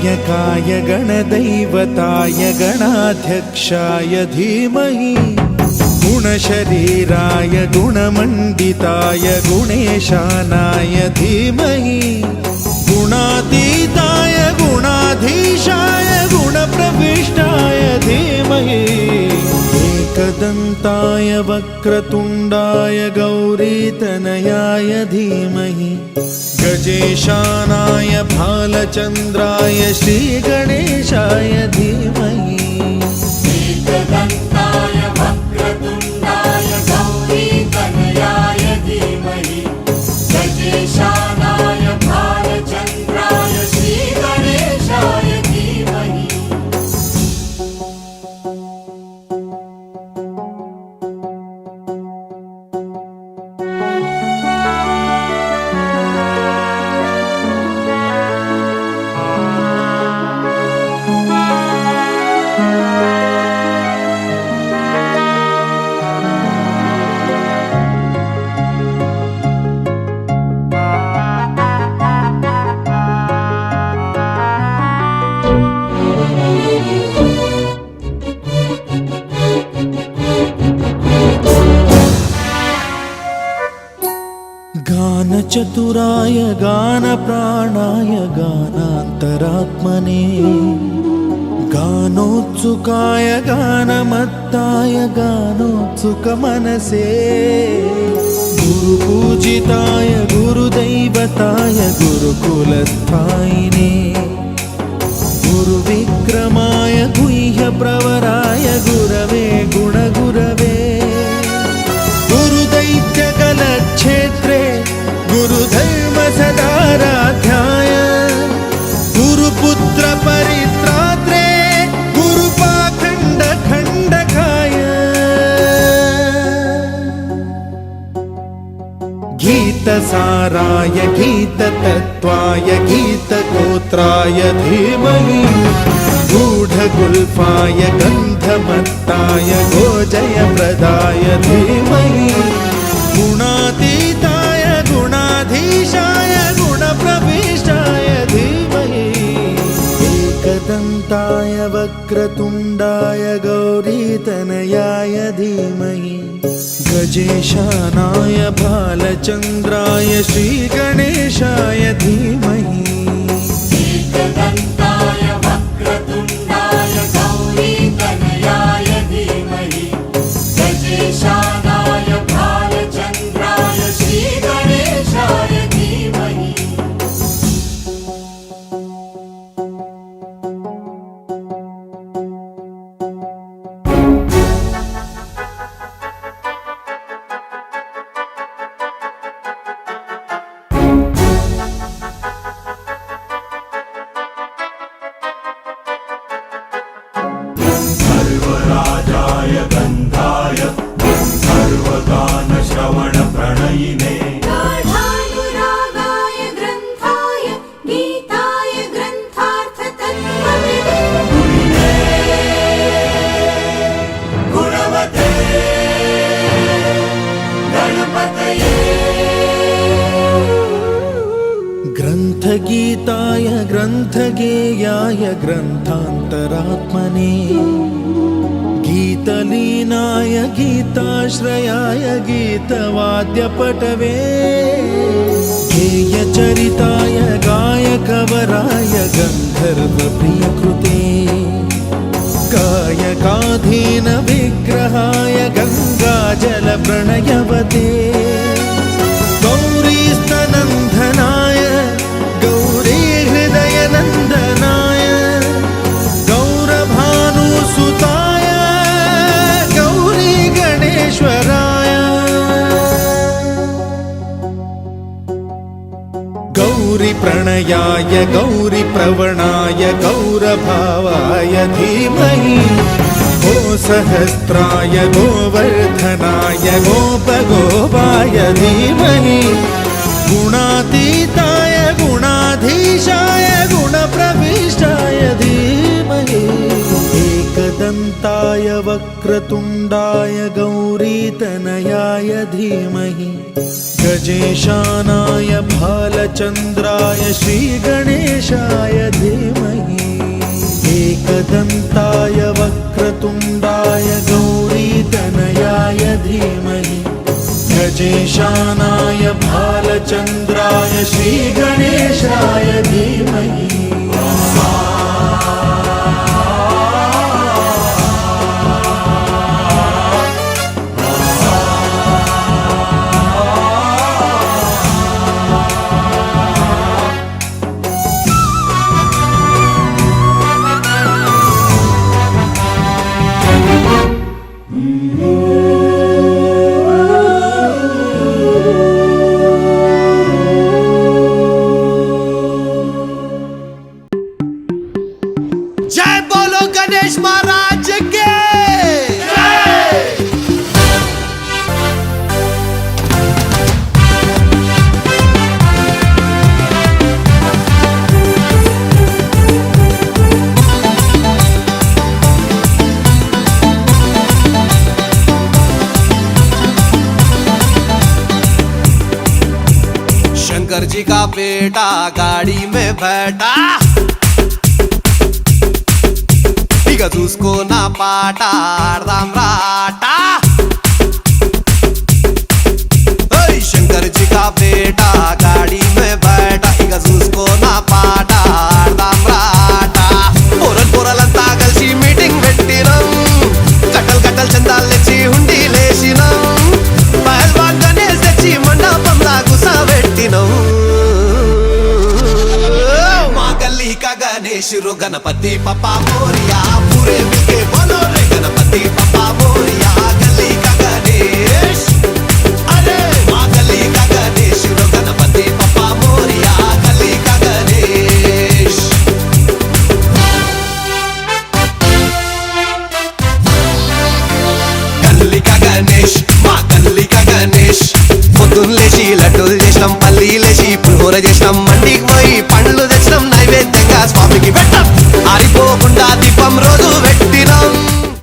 गणनायकाय गणदैवताय गणाध्यक्षाय धीमहि गुणशरीराय गुणमण्डिताय गुणेशानाय धीमहि गुणातीताय गुणाधीशाय गुणप्रविष्टाय धीमहि एकदन्ताय वक्रतुण्डाय गौरीतनयाय धीमहि गजेशानाय भालचन्द्राय श्रीगणेशाय धीमहि एकदन्ताय वक्रतुण्डाय गौरीतनयाय धीमहि गजेशानाय भालचन्द्राय श्रीगणेशाय धीमहि गानचतुराय गानप्राणाय गानान्तरात्मने गानोत्सुकाय गानमत्ताय गानोत्सुकमनसे गुरुपूजिताय गुरुदैवताय गुरुकुलस्थायिने गुरुविक्रमाय गुह्यप्रवराय गुरवे गुणगुरवे गुरुदैत्यकलक्षेत्रे गुरुधर्मसदाराध्याय गुरुपुत्रपरित्रात्रे गुरुपाखण्डखण्डकाय गीतसाराय गीततत्त्वाय गीतगोत्राय धीमहि गूढगुल्फाय गन्धमत्ताय गोजयप्रदाय धीमहि गुणातीताय गुणाधीशाय गुणप्रविष्टाय धीमहि एकदन्ताय वक्रतुण्डाय गौरीतनयाय धीमहि गजेशानाय भालचन्द्राय श्रीगणेशाय धीमहि एकदन्ताय वक्रतुण्डाय गौरीतनयाय धीमहि गजेशानाय भालचन्द्राय श्रीगणेशाय धीमहि सर्वराजाय गन्धाय सर्वगानश्रवणप्रणयिने गाढानुरागाय ग्रन्थाय गीताय ग्रन्थार्थतत्त्वविदे गुणवते गणपतये ग्रन्थगीताय ग्रन्थगेयाय ग्रन्थान्तरात्मने गीतलीनाय गीताश्रयाय गीतवाद्यपटवे गेयचरिताय गायकवराय गन्धर्वप्रियकृते गायकाधीनविग्रहाय गङ्गाजलप्रणयवते गौरीस्तनन्दनाय गौरीहृदयनन्दनाय गौरभानुसुताय गौरीगणेश्वराय गौरीप्रणयाय गौरीप्रवणाय गौरभावाय धीमहि गोसहस्राय गोवर्धनाय गोपगोपाय धीमहि गुणातीताय गुणाधीशाय गुणप्रविष्टाय धीमहि एकदन्ताय वक्रतुण्डाय गौरीतनयाय धीमहि गजेशानाय भालचन्द्राय श्रीगणेशाय धीमहि एकदन्ताय वक्रतुण्डाय गौरीतनयाय धीमहि गजेशानाय भालचन्द्राय श्रीगणेशाय धीमहि जय बोलो गणेश महाराज के शंकर जी का बेटा गाड़ी में बैठा बिगत उसको ना पाटा राम राटा ओए शंकर जी का बेटा गाड़ी में बैठा बिगत उसको ना पाटा राम राटा पोरल पोरलंता కలిసి మీటింగ్ పెట్టినం కట్టల్ కట్టల్ చందాలెచ్చి హుండీ లేసినం పహల్వాన్ గణేష్ తెచ్చి మండపంలా గుసబెట్టినం మా గల్లీ का गणेश रो गणपति पप्पा मोरिया पूरे मिलके बोलो रे गणपति पप्पा मोरिया